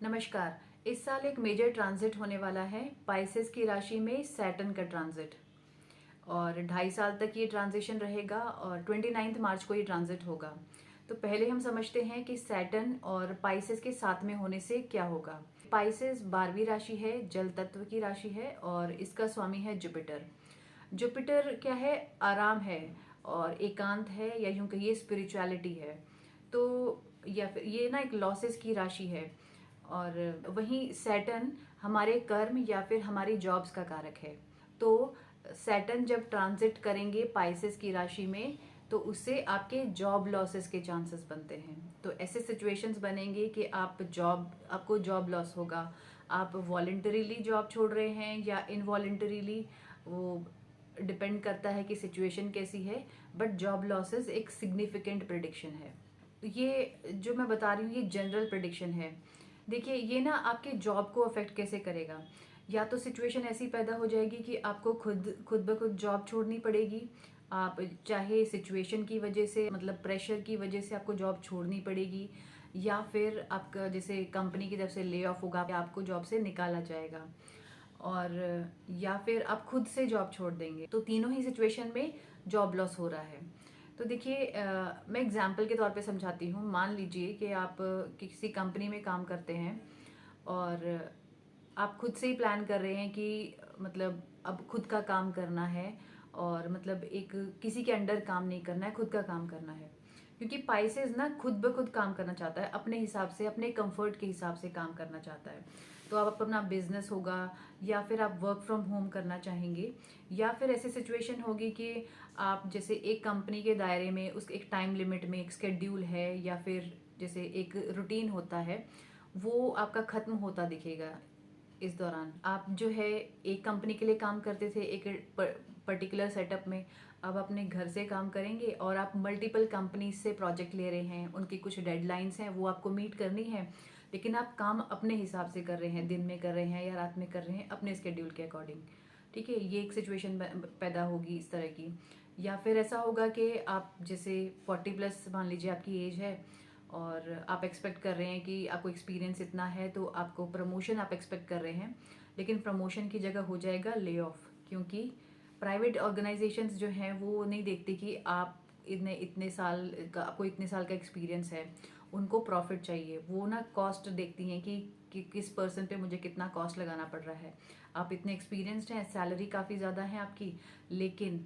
नमस्कार। इस साल एक मेजर ट्रांजिट होने वाला है पाइसेस की राशि में सैटर्न का ट्रांजिट। और 2.5 साल तक ये ट्रांजिशन रहेगा और 29 मार्च को ये ट्रांजिट होगा। तो पहले हम समझते हैं कि सैटर्न और पाइसेस के साथ में होने से क्या होगा। पाइसेस 12वीं राशि है, जल तत्व की राशि है और इसका स्वामी है जुपिटर। जुपिटर क्या है? आराम है और एकांत है, या यूं कहिए स्पिरिचुअलिटी है। तो या फिर ये ना एक लॉसेस की राशि है। और वहीं सैटर्न हमारे कर्म या फिर हमारी जॉब्स का कारक है। तो सैटर्न जब ट्रांजिट करेंगे पाइसेस की राशि में तो उससे आपके जॉब लॉसेस के चांसेस बनते हैं। तो ऐसे सिचुएशंस बनेंगे कि आपको जॉब लॉस होगा। आप वॉलेंटरीली जॉब छोड़ रहे हैं या इनवॉलेंटरीली, वो डिपेंड करता है कि सिचुएशन कैसी है। बट जॉब लॉसेस एक सिग्निफिकेंट प्रिडिक्शन है। तो ये जो मैं बता रही हूँ ये जनरल प्रिडिक्शन है। देखिए ये ना आपके जॉब को अफेक्ट कैसे करेगा। या तो सिचुएशन ऐसी पैदा हो जाएगी कि आपको खुद खुद ब खुद जॉब छोड़नी पड़ेगी। आप चाहे सिचुएशन की वजह से, मतलब प्रेशर की वजह से आपको जॉब छोड़नी पड़ेगी, या फिर आपका जैसे कंपनी की तरफ से ले ऑफ होगा, आपको जॉब से निकाला जाएगा, और या फिर आप खुद से जॉब छोड़ देंगे। तो तीनों ही सिचुएशन में जॉब लॉस हो रहा है। तो देखिए मैं एग्जाम्पल के तौर पे समझाती हूँ। मान लीजिए कि आप किसी कंपनी में काम करते हैं और आप खुद से ही प्लान कर रहे हैं कि मतलब अब खुद का काम करना है, और मतलब एक किसी के अंडर काम नहीं करना है, खुद का काम करना है। क्योंकि पाइसेस ना खुद ब खुद काम करना चाहता है, अपने हिसाब से, अपने कंफर्ट के हिसाब से काम करना चाहता है। तो आप अपना बिजनेस होगा, या फिर आप वर्क फ्रॉम होम करना चाहेंगे, या फिर ऐसी सिचुएशन होगी कि आप जैसे एक कंपनी के दायरे में उस एक टाइम लिमिट में एक स्केड्यूल है, या फिर जैसे एक रूटीन होता है, वो आपका खत्म होता दिखेगा। इस दौरान आप जो है एक कंपनी के लिए काम करते थे एक पर्टिकुलर सेटअप में, अब अपने घर से काम करेंगे और आप मल्टीपल कंपनीज से प्रोजेक्ट ले रहे हैं, उनकी कुछ डेडलाइंस हैं वो आपको मीट करनी है, लेकिन आप काम अपने हिसाब से कर रहे हैं, दिन में कर रहे हैं या रात में कर रहे हैं, अपने स्केड्यूल के अकॉर्डिंग। ठीक है, ये एक सिचुएशन पैदा होगी इस तरह की। या फिर ऐसा होगा कि आप जैसे 40+ मान लीजिए आपकी एज है, और आप एक्सपेक्ट कर रहे हैं कि आपको एक्सपीरियंस इतना है तो आपको प्रमोशन आप एक्सपेक्ट कर रहे हैं, लेकिन प्रमोशन की जगह हो जाएगा ले ऑफ। क्योंकि प्राइवेट ऑर्गेनाइजेशंस जो हैं वो नहीं देखती कि आप इतने इतने साल का, आपको इतने साल का एक्सपीरियंस है। उनको प्रॉफिट चाहिए, वो ना कॉस्ट देखती हैं कि किस पर्सन पे मुझे कितना कॉस्ट लगाना पड़ रहा है। आप इतने एक्सपीरियंस्ड हैं, सैलरी काफ़ी ज़्यादा है आपकी, लेकिन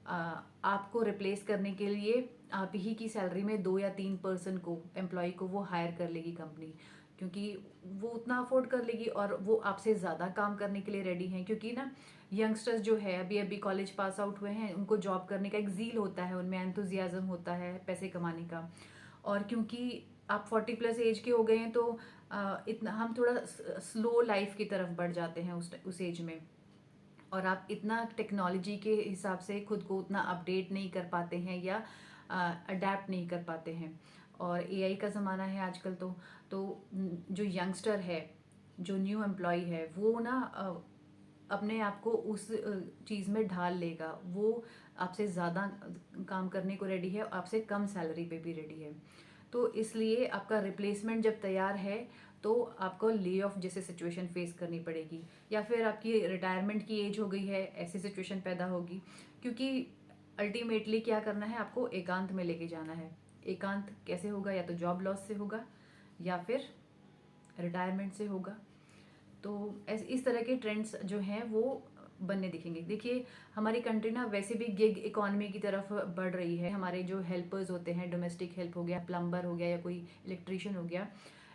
आपको रिप्लेस करने के लिए आप ही की सैलरी में 2 या 3 पर्सन को, एम्प्लॉय को वो हायर कर लेगी कंपनी, क्योंकि वो उतना अफोर्ड कर लेगी और वो आपसे ज़्यादा काम करने के लिए रेडी हैं। क्योंकि ना यंगस्टर्स जो है अभी अभी कॉलेज पास आउट हुए हैं, उनको जॉब करने का एक ज़ील होता है, उनमें एंथुजियाज्म होता है पैसे कमाने का। और क्योंकि आप 40+ एज के हो गए हैं तो इतना हम थोड़ा स्लो लाइफ की तरफ बढ़ जाते हैं उस एज में, और आप इतना टेक्नोलॉजी के हिसाब से खुद को उतना अपडेट नहीं कर पाते हैं या अडेप्ट नहीं कर पाते हैं। और एआई का ज़माना है आजकल। जो यंगस्टर है, जो न्यू एम्प्लॉय है, वो ना अपने आप को उस चीज़ में ढाल लेगा। वो आपसे ज़्यादा काम करने को रेडी है, आपसे कम सैलरी पे भी रेडी है। तो इसलिए आपका रिप्लेसमेंट जब तैयार है तो आपको ले ऑफ जैसे सिचुएशन फेस करनी पड़ेगी, या फिर आपकी रिटायरमेंट की एज हो गई है, ऐसी सिचुएशन पैदा होगी। क्योंकि अल्टीमेटली क्या करना है, आपको एकांत में लेके जाना है। एकांत कैसे होगा? या तो जॉब लॉस से होगा या फिर रिटायरमेंट से होगा। तो इस तरह के ट्रेंड्स जो हैं वो बनने दिखेंगे। देखिए हमारी कंट्री ना वैसे भी गिग इकोनॉमी की तरफ बढ़ रही है। हमारे जो हेल्पर्स होते हैं, डोमेस्टिक हेल्प हो गया, प्लम्बर हो गया या कोई इलेक्ट्रिशियन हो गया,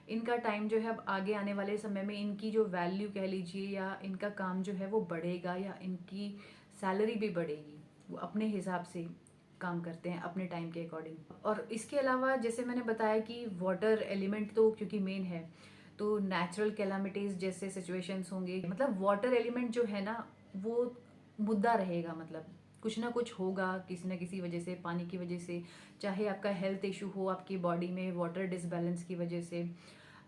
इनका टाइम जो है अब आगे आने वाले समय में इनकी जो वैल्यू कह लीजिए या इनका काम जो है वो बढ़ेगा, या इनकी सैलरी भी बढ़ेगी। वो अपने हिसाब से काम करते हैं अपने टाइम के अकॉर्डिंग। और इसके अलावा जैसे मैंने बताया कि वाटर एलिमेंट तो क्योंकि मेन है, तो नेचुरल कैलामिटीज जैसे सिचुएशंस होंगे, मतलब वाटर एलिमेंट जो है ना वो मुद्दा रहेगा। मतलब कुछ ना कुछ होगा किसी ना किसी वजह से, पानी की वजह से, चाहे आपका हेल्थ इशू हो आपकी बॉडी में वाटर डिसबैलेंस की वजह से।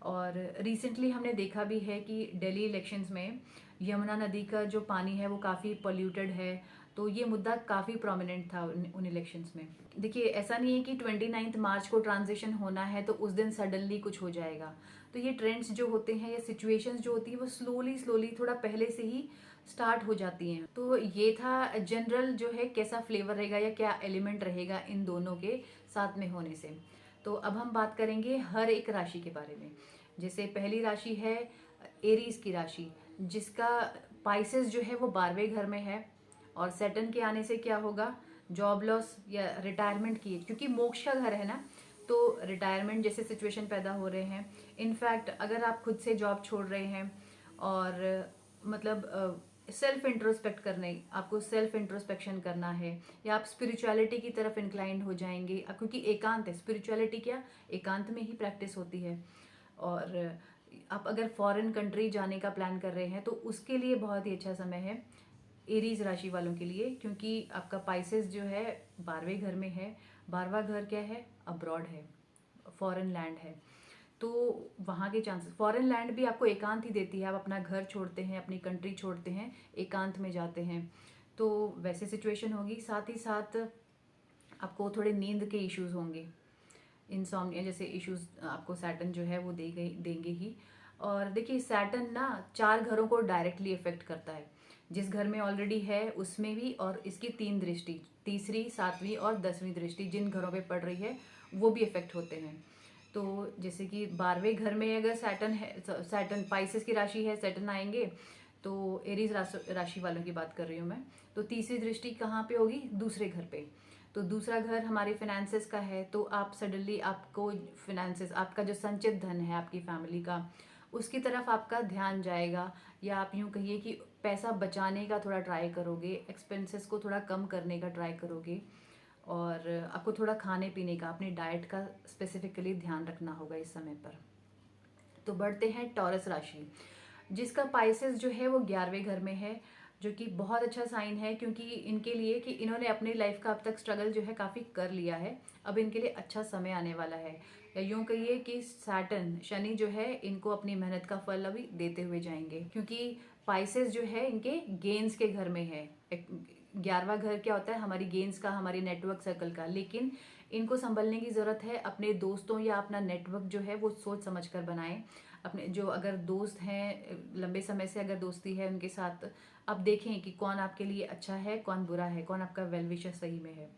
और रिसेंटली हमने देखा भी है कि दिल्ली इलेक्शंस में यमुना नदी का जो पानी है वो काफ़ी पोल्यूटेड है। तो ये मुद्दा काफ़ी प्रोमिनेंट था उन इलेक्शंस में। देखिए, ऐसा नहीं है कि 29 मार्च को ट्रांजिशन होना है तो उस दिन सडनली कुछ हो जाएगा। तो ये ट्रेंड्स जो होते हैं या सिचुएशंस जो होती है वो स्लोली स्लोली थोड़ा पहले से ही स्टार्ट हो जाती हैं। तो ये था जनरल जो है कैसा फ्लेवर रहेगा या क्या एलिमेंट रहेगा इन दोनों के साथ में होने से। तो अब हम बात करेंगे हर एक राशि के बारे में। जैसे पहली राशि है एरीज की राशि, जिसका पाइसेस जो है वो 12वें घर में है, और सैटर्न के आने से क्या होगा, जॉब लॉस या रिटायरमेंट की, क्योंकि मोक्ष का घर है ना, तो रिटायरमेंट जैसे सिचुएशन पैदा हो रहे हैं। इनफैक्ट अगर आप खुद से जॉब छोड़ रहे हैं और मतलब सेल्फ इंट्रोस्पेक्ट करने, आपको सेल्फ इंट्रोस्पेक्शन करना है, या आप स्पिरिचुअलिटी की तरफ इंक्लाइंड हो जाएंगे, क्योंकि एकांत है, स्पिरिचुअलिटी क्या एकांत में ही प्रैक्टिस होती है। और आप अगर फॉरेन कंट्री जाने का प्लान कर रहे हैं तो उसके लिए बहुत ही अच्छा समय है एरीज राशि वालों के लिए, क्योंकि आपका पाइसेस जो है 12वें घर में है। 12वां घर क्या है, अब्रॉड है, फॉरेन लैंड है। तो वहाँ के चांसेस, फॉरेन लैंड भी आपको एकांत ही देती है। आप अपना घर छोड़ते हैं, अपनी कंट्री छोड़ते हैं, एकांत में जाते हैं, तो वैसे सिचुएशन होगी। साथ ही साथ आपको थोड़े नींद के इश्यूज होंगे, इंसोम्निया जैसे इश्यूज आपको सैटर्न जो है वो देंगे ही। और देखिए, सैटर्न ना 4 घरों को डायरेक्टली इफेक्ट करता है, जिस घर में ऑलरेडी है उसमें भी, और इसकी 3 दृष्टि, तीसरी, 7वीं और 10वीं दृष्टि जिन घरों पे पड़ रही है वो भी इफेक्ट होते हैं। तो जैसे कि 12वें घर में अगर सैटर्न है, सैटर्न पाइसेस की राशि है, सैटर्न आएंगे, तो एरीज राशि वालों की बात कर रही हूँ मैं। तो तीसरी दृष्टि कहाँ पे होगी, दूसरे घर पे। तो दूसरा घर हमारे फिनेंसेस का है, तो आप सडनली आपको फिनेंसेस, आपका जो संचित धन है आपकी फैमिली का, उसकी तरफ आपका ध्यान जाएगा, या आप यूँ कहिए कि पैसा बचाने का थोड़ा ट्राई करोगे, एक्सपेंसेस को थोड़ा कम करने का ट्राई करोगे, और आपको थोड़ा खाने पीने का, अपनी डाइट का स्पेसिफिकली ध्यान रखना होगा इस समय पर। तो बढ़ते हैं टॉरस राशि, जिसका पाइसेस जो है वो 11वें घर में है, जो कि बहुत अच्छा साइन है, क्योंकि इनके लिए कि इन्होंने अपनी लाइफ का अब तक स्ट्रगल जो है काफ़ी कर लिया है, अब इनके लिए अच्छा समय आने वाला है। या यूँ कहिए कि सैटर्न, शनि जो है, इनको अपनी मेहनत का फल अभी देते हुए जाएंगे, क्योंकि पाइसेस जो है इनके गेन्स के घर में है। 11वां घर क्या होता है, हमारी गेन्स का, हमारी नेटवर्क सर्कल का, लेकिन इनको संभलने की ज़रूरत है। अपने दोस्तों या अपना नेटवर्क जो है वो सोच समझ कर बनाएं। अपने जो अगर दोस्त हैं, लंबे समय से अगर दोस्ती है उनके साथ, आप देखें कि कौन आपके लिए अच्छा है, कौन बुरा है, कौन आपका वेल विशर सही में है।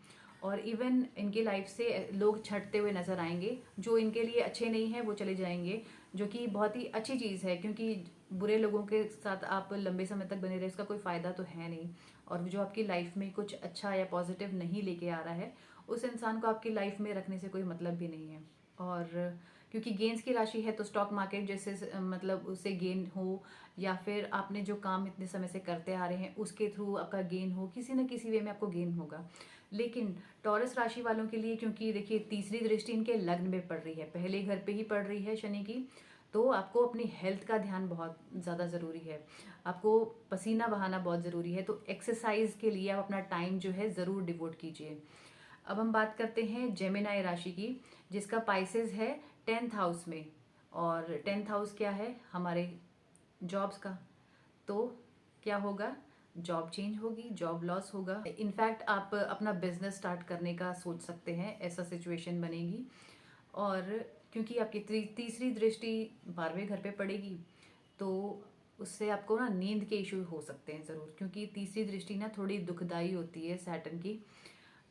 और इवन इनकी लाइफ से लोग छटते हुए नजर आएंगे, जो इनके लिए अच्छे नहीं हैं वो चले जाएंगे, जो कि बहुत ही अच्छी चीज़ है, क्योंकि बुरे लोगों के साथ आप लंबे समय तक बने रहे उसका कोई फ़ायदा तो है नहीं। और जो आपकी लाइफ में कुछ अच्छा या पॉजिटिव नहीं लेके आ रहा है, उस इंसान को आपकी लाइफ में रखने से कोई मतलब भी नहीं है। और क्योंकि गेन्स की राशि है, तो स्टॉक मार्केट जैसे मतलब उससे गेन हो, या फिर आपने जो काम इतने समय से करते आ रहे हैं उसके थ्रू आपका गेन हो, किसी न किसी वे में आपको गेन होगा। लेकिन टॉरस राशि वालों के लिए, क्योंकि देखिए तीसरी दृष्टि इनके लग्न में पड़ रही है, पहले घर पे ही पड़ रही है शनि की, तो आपको अपनी हेल्थ का ध्यान बहुत ज़्यादा ज़रूरी है। आपको पसीना बहाना बहुत ज़रूरी है, तो एक्सरसाइज के लिए आप अपना टाइम जो है ज़रूर डिवोट कीजिए। अब हम बात करते हैं जेमिनाई राशि की, जिसका पाइसेस है 10th हाउस में। और 10th हाउस क्या है, हमारे जॉब्स का। तो क्या होगा, जॉब चेंज होगी, जॉब लॉस होगा। इनफैक्ट आप अपना बिजनेस स्टार्ट करने का सोच सकते हैं, ऐसा सिचुएशन बनेगी। और क्योंकि आपकी तीसरी दृष्टि 12वें घर पे पड़ेगी, तो उससे आपको ना नींद के इशू हो सकते हैं ज़रूर, क्योंकि तीसरी दृष्टि ना थोड़ी दुखदाई होती है सैटर्न की।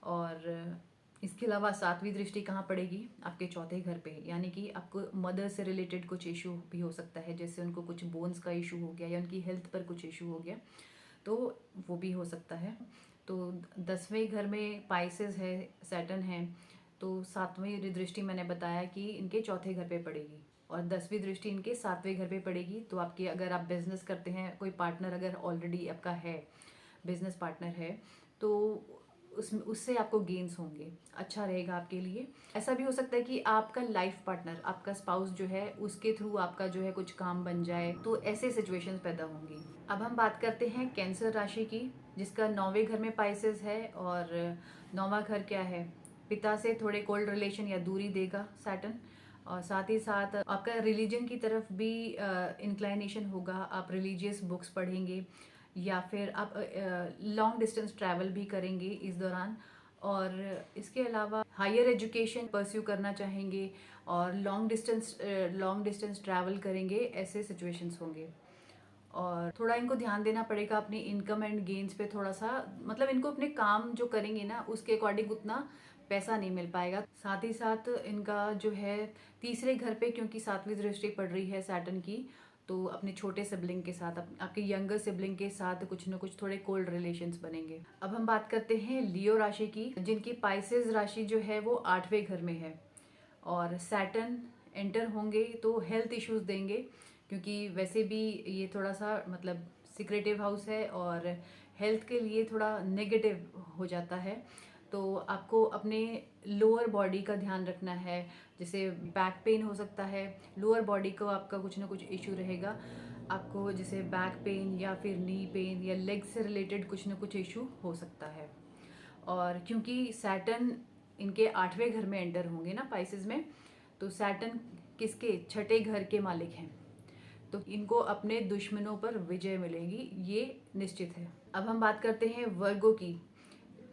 और इसके अलावा 7वीं दृष्टि कहाँ पड़ेगी, आपके चौथे घर पे, यानी कि आपको मदर से रिलेटेड कुछ इशू भी हो सकता है, जैसे उनको कुछ बोन्स का इशू हो गया या उनकी हेल्थ पर कुछ इशू हो गया, तो वो भी हो सकता है। तो 10वें घर में पाइसेस है, सैटर्न है, तो 7वीं दृष्टि मैंने बताया कि इनके चौथे घर पे पड़ेगी, और 10वीं दृष्टि इनके 7वें घर पे पड़ेगी। तो आपके, अगर आप बिजनेस करते हैं, कोई पार्टनर अगर ऑलरेडी आपका है, बिजनेस पार्टनर है, तो उससे आपको गेन्स होंगे, अच्छा रहेगा आपके लिए। ऐसा भी हो सकता है कि आपका लाइफ पार्टनर, आपका स्पाउस जो है, उसके थ्रू आपका जो है कुछ काम बन जाए, तो ऐसे सिचुएशंस पैदा होंगी। अब हम बात करते हैं कैंसर राशि की, जिसका 9वें घर में पाइसेस है। और 9वां घर क्या है, पिता से थोड़े कोल्ड रिलेशन या दूरी देगा सैटर्न। और साथ ही साथ आपका रिलीजन की तरफ भी इंक्लाइनेशन होगा, आप रिलीजियस बुक्स पढ़ेंगे, या फिर आप लॉन्ग डिस्टेंस ट्रैवल भी करेंगे इस दौरान। और इसके अलावा हायर एजुकेशन परस्यू करना चाहेंगे और लॉन्ग डिस्टेंस ट्रैवल करेंगे, ऐसे सिचुएशंस होंगे। और थोड़ा इनको ध्यान देना पड़ेगा अपनी इनकम एंड गेन्स पे, थोड़ा सा मतलब इनको अपने काम जो करेंगे ना उसके अकॉर्डिंग उतना पैसा नहीं मिल पाएगा। साथ ही साथ इनका जो है तीसरे घर पे, क्योंकि 7वीं दृष्टि पड़ रही है सैटर्न की, तो अपने छोटे सिबलिंग के साथ, आपके यंगर सिबलिंग के साथ कुछ ना कुछ थोड़े कोल्ड रिलेशंस बनेंगे। अब हम बात करते हैं लियो राशि की, जिनकी पाइसेस राशि जो है वो 8वें घर में है और सैटर्न एंटर होंगे तो हेल्थ इश्यूज देंगे, क्योंकि वैसे भी ये थोड़ा सा मतलब सीक्रेटिव हाउस है और हेल्थ के लिए थोड़ा नेगेटिव हो जाता है। तो आपको अपने लोअर बॉडी का ध्यान रखना है, जैसे बैक पेन हो सकता है, लोअर बॉडी को आपका कुछ ना कुछ इशू रहेगा, आपको जैसे बैक पेन या फिर नी पेन या लेग से रिलेटेड कुछ ना कुछ इशू हो सकता है। और क्योंकि सैटर्न इनके 8वें घर में एंटर होंगे ना पाइसेस में, तो सैटर्न किसके 6ठे घर के मालिक हैं, तो इनको अपने दुश्मनों पर विजय मिलेगी, ये निश्चित है। अब हम बात करते हैं वर्गो की,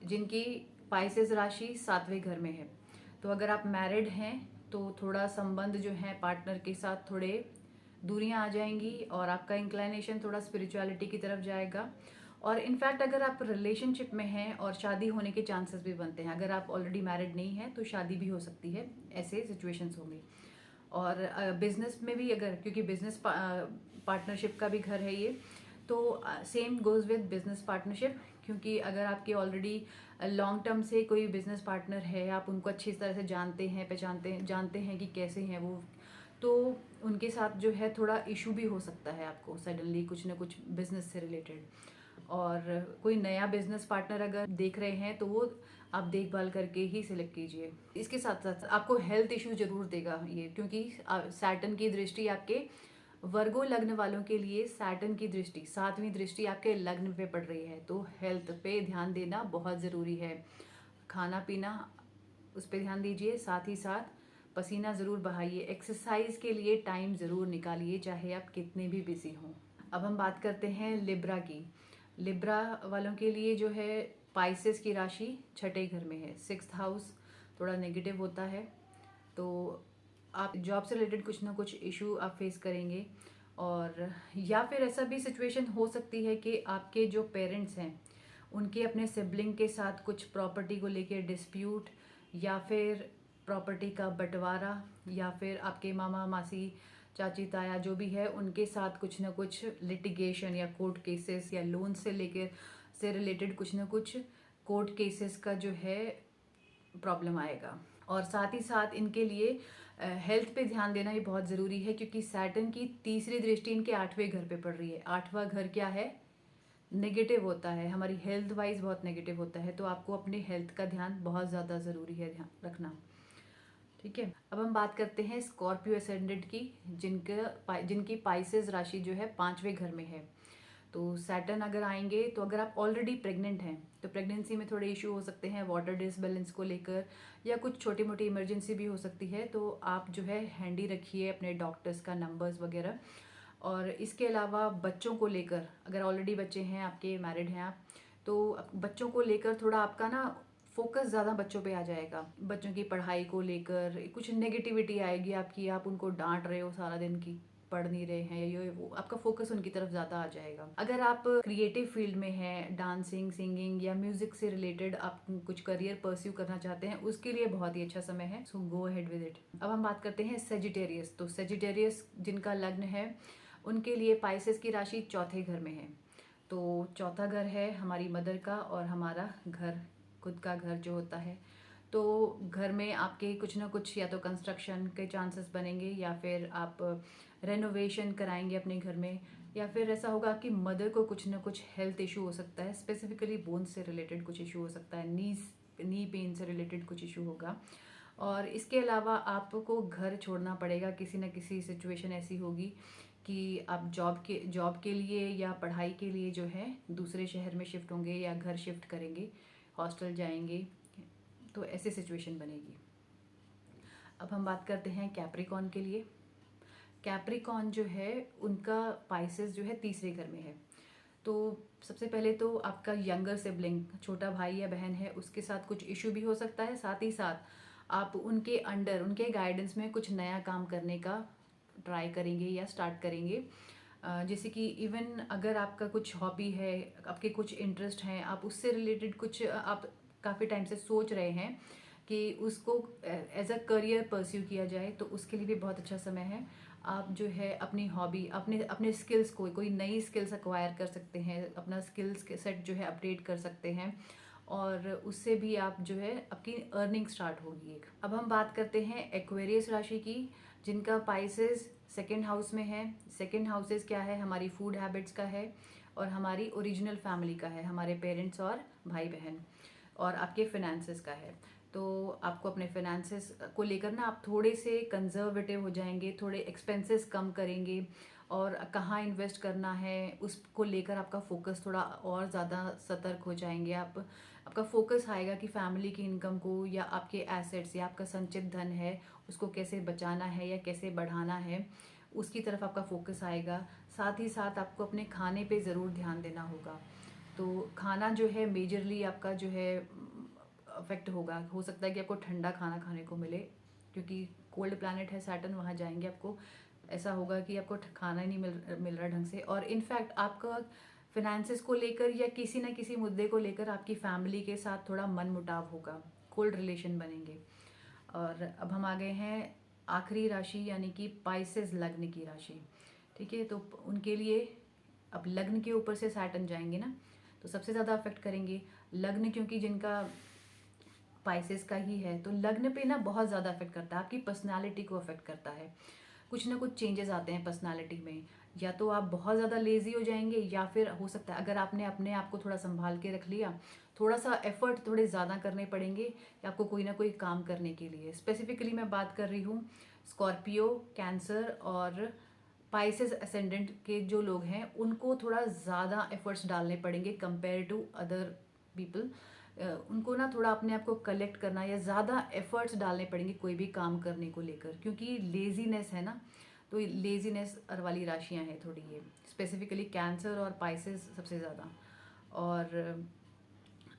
जिनकी पाइसेस राशि 7वें घर में है। तो अगर आप मैरिड हैं तो थोड़ा संबंध जो है पार्टनर के साथ थोड़े दूरियां आ जाएंगी और आपका इंक्लाइनेशन थोड़ा स्पिरिचुअलिटी की तरफ जाएगा। और इनफैक्ट अगर आप रिलेशनशिप में हैं और शादी होने के चांसेस भी बनते हैं, अगर आप ऑलरेडी मैरिड नहीं हैं तो शादी भी हो सकती है, ऐसे सिचुएशंस होंगी। और बिजनेस में भी अगर, क्योंकि बिजनेस पार्टनरशिप का भी घर है ये, तो same goes with business partnership, क्योंकि अगर आपके ऑलरेडी लॉन्ग टर्म से कोई बिजनेस पार्टनर है, आप उनको अच्छी तरह से जानते हैं, पहचानते हैं, जानते हैं कि कैसे हैं वो, तो उनके साथ जो है थोड़ा इशू भी हो सकता है आपको सडनली कुछ ना कुछ बिजनेस से रिलेटेड। और कोई नया बिजनेस पार्टनर अगर देख रहे हैं तो वो आप देखभाल करके ही सिलेक्ट कीजिए। इसके साथ साथ आपको हेल्थ इशू जरूर देगा ये, क्योंकि सैटर्न की दृष्टि आपके वर्गो लग्न वालों के लिए, सैटर्न की दृष्टि 7वीं दृष्टि आपके लग्न पे पड़ रही है, तो हेल्थ पे ध्यान देना बहुत ज़रूरी है। खाना पीना उस पर ध्यान दीजिए, साथ ही साथ पसीना ज़रूर बहाइए, एक्सरसाइज के लिए टाइम ज़रूर निकालिए, चाहे आप कितने भी बिजी हों। अब हम बात करते हैं लिब्रा की। लिब्रा वालों के लिए जो है पाइसेस की राशि 6ठे घर में है, 6th हाउस थोड़ा नेगेटिव होता है, तो आप जॉब से रिलेटेड कुछ ना कुछ इशू आप फेस करेंगे। और या फिर ऐसा भी सिचुएशन हो सकती है कि आपके जो पेरेंट्स हैं उनके अपने सिबलिंग के साथ कुछ प्रॉपर्टी को लेकर डिस्प्यूट, या फिर प्रॉपर्टी का बंटवारा, या फिर आपके मामा मासी चाची ताया जो भी है उनके साथ कुछ ना कुछ लिटिगेशन या कोर्ट केसेस या लोन से लेकर से रिलेटेड कुछ ना कुछ कोर्ट केसेस का जो है प्रॉब्लम आएगा। और साथ ही साथ इनके लिए हेल्थ पे ध्यान देना भी बहुत ज़रूरी है, क्योंकि सैटर्न की तीसरी दृष्टि इनके 8वें घर पे पड़ रही है। 8वां घर क्या है, नेगेटिव होता है, हमारी हेल्थ वाइज बहुत नेगेटिव होता है, तो आपको अपने हेल्थ का ध्यान बहुत ज़्यादा ज़रूरी है ध्यान रखना। ठीक है, अब हम बात करते हैं स्कॉर्पियो एसेंडेंट की, जिनकी पाइसेस राशि जो है 5वें घर में है। तो सैटर्न अगर आएंगे तो अगर आप ऑलरेडी प्रेग्नेंट हैं तो प्रेगनेंसी में थोड़े इशू हो सकते हैं वाटर डिसबैलेंस को लेकर, या कुछ छोटी मोटी इमरजेंसी भी हो सकती है, तो आप जो है हैंडी रखिए अपने डॉक्टर्स का नंबर्स वगैरह। और इसके अलावा बच्चों को लेकर, अगर ऑलरेडी बच्चे हैं आपके, मैरिड हैं आप, तो बच्चों को लेकर थोड़ा आपका ना फोकस ज़्यादा बच्चों पे आ जाएगा, बच्चों की पढ़ाई को लेकर कुछ नेगेटिविटी आएगी आपकी, आप उनको डांट रहे हो सारा दिन की पढ़ नहीं रहे हैं, ये वो आपका फोकस उनकी तरफ ज़्यादा आ जाएगा। अगर आप क्रिएटिव फील्ड में हैं, डांसिंग, सिंगिंग या म्यूजिक से रिलेटेड आप कुछ करियर परस्यू करना चाहते हैं, उसके लिए बहुत ही अच्छा समय है, सो गो अहेड विद इट। अब हम बात करते हैं सेजिटेरियस। तो सेजिटेरियस जिनका लग्न है उनके लिए पाइसेस की राशि 4थे घर में है। तो 4था घर है हमारी मदर का और हमारा घर, खुद का घर जो होता है, तो घर में आपके कुछ ना कुछ या तो कंस्ट्रक्शन के चांसेस बनेंगे, या फिर आप रेनोवेशन कराएंगे अपने घर में, या फिर ऐसा होगा कि मदर को कुछ ना कुछ हेल्थ इशू हो सकता है, स्पेसिफिकली बोन्स से रिलेटेड कुछ इशू हो सकता है, नी पेन से रिलेटेड कुछ इशू होगा। और इसके अलावा आपको घर छोड़ना पड़ेगा, किसी न किसी सिचुएशन ऐसी होगी कि आप जॉब के लिए या पढ़ाई के लिए जो है दूसरे शहर में शिफ्ट होंगे या घर शिफ्ट करेंगे, हॉस्टल जाएंगे, तो ऐसी सिचुएशन बनेगी। अब हम बात करते हैं कैप्रिकॉन के लिए। कैप्रिकॉन जो है उनका पाइसेस जो है तीसरे घर में है। तो सबसे पहले तो आपका यंगर सिबलिंग, छोटा भाई या बहन है, उसके साथ कुछ इशू भी हो सकता है। साथ ही साथ आप उनके अंडर, उनके गाइडेंस में कुछ नया काम करने का ट्राई करेंगे या स्टार्ट करेंगे। जैसे कि इवन अगर आपका कुछ हॉबी है, आपके कुछ इंटरेस्ट हैं, आप उससे रिलेटेड कुछ आप काफ़ी टाइम से सोच रहे हैं कि उसको एज अ करियर परस्यू किया जाए, तो उसके लिए भी बहुत अच्छा समय है। आप जो है अपनी हॉबी, अपने अपने स्किल्स को, कोई नई स्किल्स एक्वायर कर सकते हैं, अपना स्किल्स सेट जो है अपडेट कर सकते हैं, और उससे भी आप जो है आपकी अर्निंग स्टार्ट होगी एक। अब हम बात करते हैं एक्वेरियस राशि की, जिनका पाइसेस सेकेंड हाउस में है। सेकेंड हाउसेस क्या है? हमारी फूड हैबिट्स का है और हमारी ओरिजिनल फैमिली का है, हमारे पेरेंट्स और भाई बहन, और आपके फिनेंसेस का है। तो आपको अपने फिनेंसेस को लेकर ना आप थोड़े से कंजर्वेटिव हो जाएंगे, थोड़े एक्सपेंसेस कम करेंगे, और कहाँ इन्वेस्ट करना है उसको लेकर आपका फोकस थोड़ा और ज़्यादा सतर्क हो जाएंगे आप। आपका फोकस आएगा कि फैमिली की इनकम को, या आपके एसेट्स, या आपका संचित धन है उसको कैसे बचाना है या कैसे बढ़ाना है, उसकी तरफ आपका फोकस आएगा। साथ ही साथ आपको अपने खाने पे ज़रूर ध्यान देना होगा। तो खाना जो है मेजरली आपका जो है अफेक्ट होगा। हो सकता है कि आपको ठंडा खाना खाने को मिले, क्योंकि कोल्ड प्लैनेट है सैटर्न, वहाँ जाएंगे आपको ऐसा होगा कि आपको खाना ही नहीं मिल रहा ढंग से। और इनफैक्ट आपका फिनेंसेस को लेकर या किसी ना किसी मुद्दे को लेकर आपकी फैमिली के साथ थोड़ा मन मुटाव होगा, कोल्ड रिलेशन बनेंगे। और अब हम आ गए हैं आखिरी राशि, यानी कि पाइसेस, लग्न की राशि। ठीक है, तो उनके लिए अब लग्न के ऊपर से सैटर्न जाएंगे ना, तो सबसे ज़्यादा अफेक्ट करेंगे लग्न, क्योंकि जिनका पाइसेस का ही है, तो लग्न पे ना बहुत ज़्यादा अफेक्ट करता है, आपकी पर्सनालिटी को अफेक्ट करता है। कुछ ना कुछ चेंजेस आते हैं पर्सनालिटी में, या तो आप बहुत ज़्यादा लेजी हो जाएंगे, या फिर हो सकता है अगर आपने अपने आप को थोड़ा संभाल के रख लिया, थोड़ा सा एफर्ट थोड़े ज़्यादा करने पड़ेंगे आपको कोई ना कोई काम करने के लिए। स्पेसिफिकली मैं बात कर रही हूँ स्कॉर्पियो, कैंसर और पाइसेस असेंडेंट के जो लोग हैं, उनको थोड़ा ज़्यादा एफर्ट्स डालने पड़ेंगे कंपेयर टू अदर पीपल। उनको ना थोड़ा अपने आप को कलेक्ट करना या ज़्यादा एफर्ट्स डालने पड़ेंगे कोई भी काम करने को लेकर, क्योंकि लेजीनेस है ना, तो लेजीनेस वाली राशियां हैं थोड़ी ये, स्पेसिफिकली कैंसर और पाइसेस सबसे ज़्यादा। और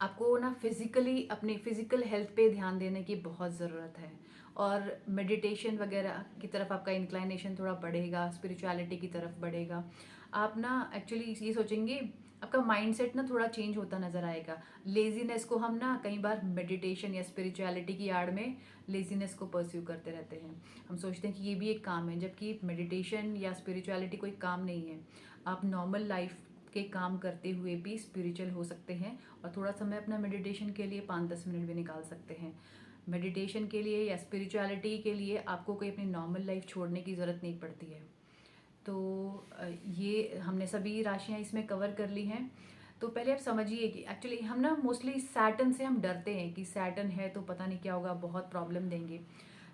आपको ना फिजिकली अपनी फिजिकल हेल्थ पे ध्यान देने की बहुत ज़रूरत है, और मेडिटेशन वगैरह की तरफ आपका इंक्लाइनेशन थोड़ा बढ़ेगा, स्पिरिचुअलिटी की तरफ बढ़ेगा। आप ना एक्चुअली ये सोचेंगे, आपका माइंडसेट ना थोड़ा चेंज होता नज़र आएगा। लेजीनेस को हम ना कई बार मेडिटेशन या स्पिरिचुअलिटी की आड़ में लेजीनेस को परस्यू करते रहते हैं। हम सोचते हैं कि ये भी एक काम है, जबकि मेडिटेशन या स्पिरिचुअलिटी कोई काम नहीं है। आप नॉर्मल लाइफ के काम करते हुए भी स्पिरिचुअल हो सकते हैं, और थोड़ा समय अपना मेडिटेशन के लिए 5-10 मिनट भी निकाल सकते हैं। मेडिटेशन के लिए या स्पिरिचुअलिटी के लिए आपको कोई अपनी नॉर्मल लाइफ छोड़ने की ज़रूरत नहीं पड़ती है। तो ये हमने सभी राशियां इसमें कवर कर ली हैं। तो पहले आप समझिए कि एक्चुअली हम ना मोस्टली सैटर्न से हम डरते हैं कि सैटर्न है तो पता नहीं क्या होगा, बहुत प्रॉब्लम देंगे,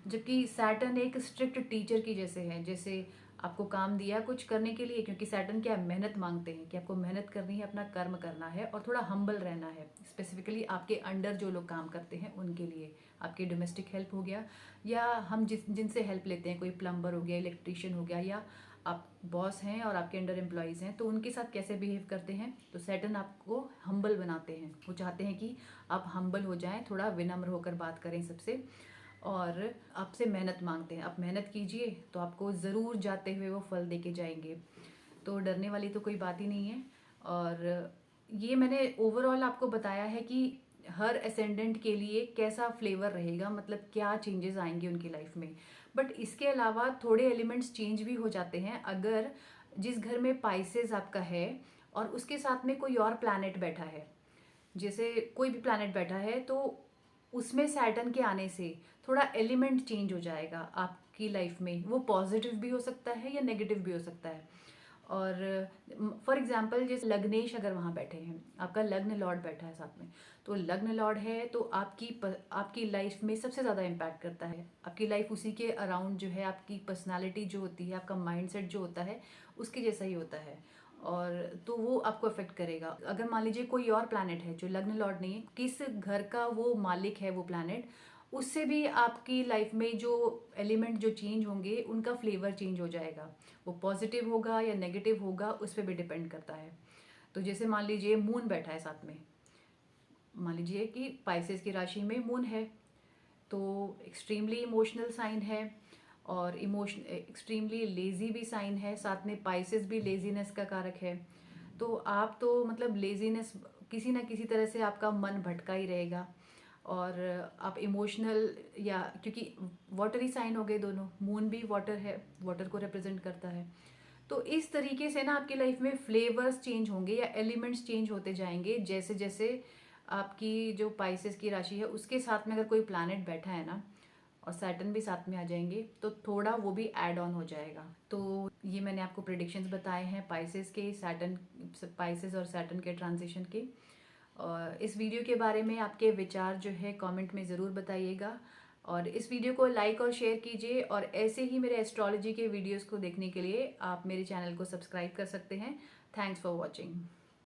जबकि सैटर्न एक स्ट्रिक्ट टीचर की जैसे है। जैसे आपको काम दिया कुछ करने के लिए, क्योंकि सैटर्न क्या है, मेहनत मांगते हैं कि आपको मेहनत करनी है, अपना कर्म करना है, और थोड़ा हम्बल रहना है। स्पेसिफिकली आपके अंडर जो लोग काम करते हैं उनके लिए, आपकी डोमेस्टिक हेल्प हो गया, या हम जिनसे हेल्प लेते हैं, कोई प्लम्बर हो गया, इलेक्ट्रीशियन हो गया, या आप बॉस हैं और आपके अंडर एम्प्लॉयज़ हैं, तो उनके साथ कैसे बिहेव करते हैं। तो सैटर्न आपको हम्बल बनाते हैं, वो चाहते हैं कि आप हम्बल हो जाएं, थोड़ा विनम्र होकर बात करें सबसे, और आपसे मेहनत मांगते हैं। आप मेहनत कीजिए तो आपको ज़रूर जाते हुए वो फल देके जाएंगे। तो डरने वाली तो कोई बात ही नहीं है। और ये मैंने ओवरऑल आपको बताया है कि हर असेंडेंट के लिए कैसा फ्लेवर रहेगा, मतलब क्या चेंजेस आएंगे उनकी लाइफ में। बट इसके अलावा थोड़े एलिमेंट्स चेंज भी हो जाते हैं अगर जिस घर में पाइसेस आपका है और उसके साथ में कोई और प्लैनेट बैठा है। जैसे कोई भी प्लैनेट बैठा है तो उसमें सैटर्न के आने से थोड़ा एलिमेंट चेंज हो जाएगा आपकी लाइफ में। वो पॉजिटिव भी हो सकता है या नेगेटिव भी हो सकता है। और फॉर एग्जाम्पल जैसे लग्नेश अगर वहाँ बैठे हैं, आपका लग्न लॉर्ड बैठा है साथ में, तो लग्न लॉर्ड है तो आपकी लाइफ में सबसे ज़्यादा इम्पैक्ट करता है। आपकी लाइफ उसी के अराउंड जो है, आपकी पर्सनालिटी जो होती है, आपका माइंडसेट जो होता है उसके जैसा ही होता है, और तो वो आपको अफेक्ट करेगा। अगर मान लीजिए कोई और प्लैनेट है जो लग्न लॉर्ड नहीं है, किस घर का वो मालिक है वो प्लैनेट, उससे भी आपकी लाइफ में जो एलिमेंट जो चेंज होंगे उनका फ्लेवर चेंज हो जाएगा। वो पॉजिटिव होगा या नेगेटिव होगा उस पर भी डिपेंड करता है। तो जैसे मान लीजिए मून बैठा है साथ में, मान लीजिए कि पाइसेस की राशि में मून है, तो एक्सट्रीमली इमोशनल साइन है और एक्सट्रीमली लेज़ी भी साइन है, साथ में पाइसेस भी लेज़ीनेस का कारक है। तो आप तो मतलब लेज़ीनेस किसी ना किसी तरह से आपका मन भटका ही रहेगा, और आप इमोशनल, या क्योंकि वाटरी साइन हो गए दोनों, मून भी वाटर है, वाटर को रिप्रेजेंट करता है। तो इस तरीके से ना आपकी लाइफ में फ्लेवर्स चेंज होंगे या एलिमेंट्स चेंज होते जाएंगे, जैसे जैसे आपकी जो पाइसेस की राशि है उसके साथ में अगर कोई प्लैनेट बैठा है ना, और सैटर्न भी साथ में आ जाएंगे, तो थोड़ा वो भी ऐड ऑन हो जाएगा। तो ये मैंने आपको प्रेडिक्शंस बताए हैं पाइसेस के, सैटर्न, पाइसेस और सैटर्न के ट्रांजिशन के। और इस वीडियो के बारे में आपके विचार जो है कमेंट में ज़रूर बताइएगा, और इस वीडियो को लाइक और शेयर कीजिए, और ऐसे ही मेरे एस्ट्रोलॉजी के वीडियोस को देखने के लिए आप मेरे चैनल को सब्सक्राइब कर सकते हैं। Thanks for watching.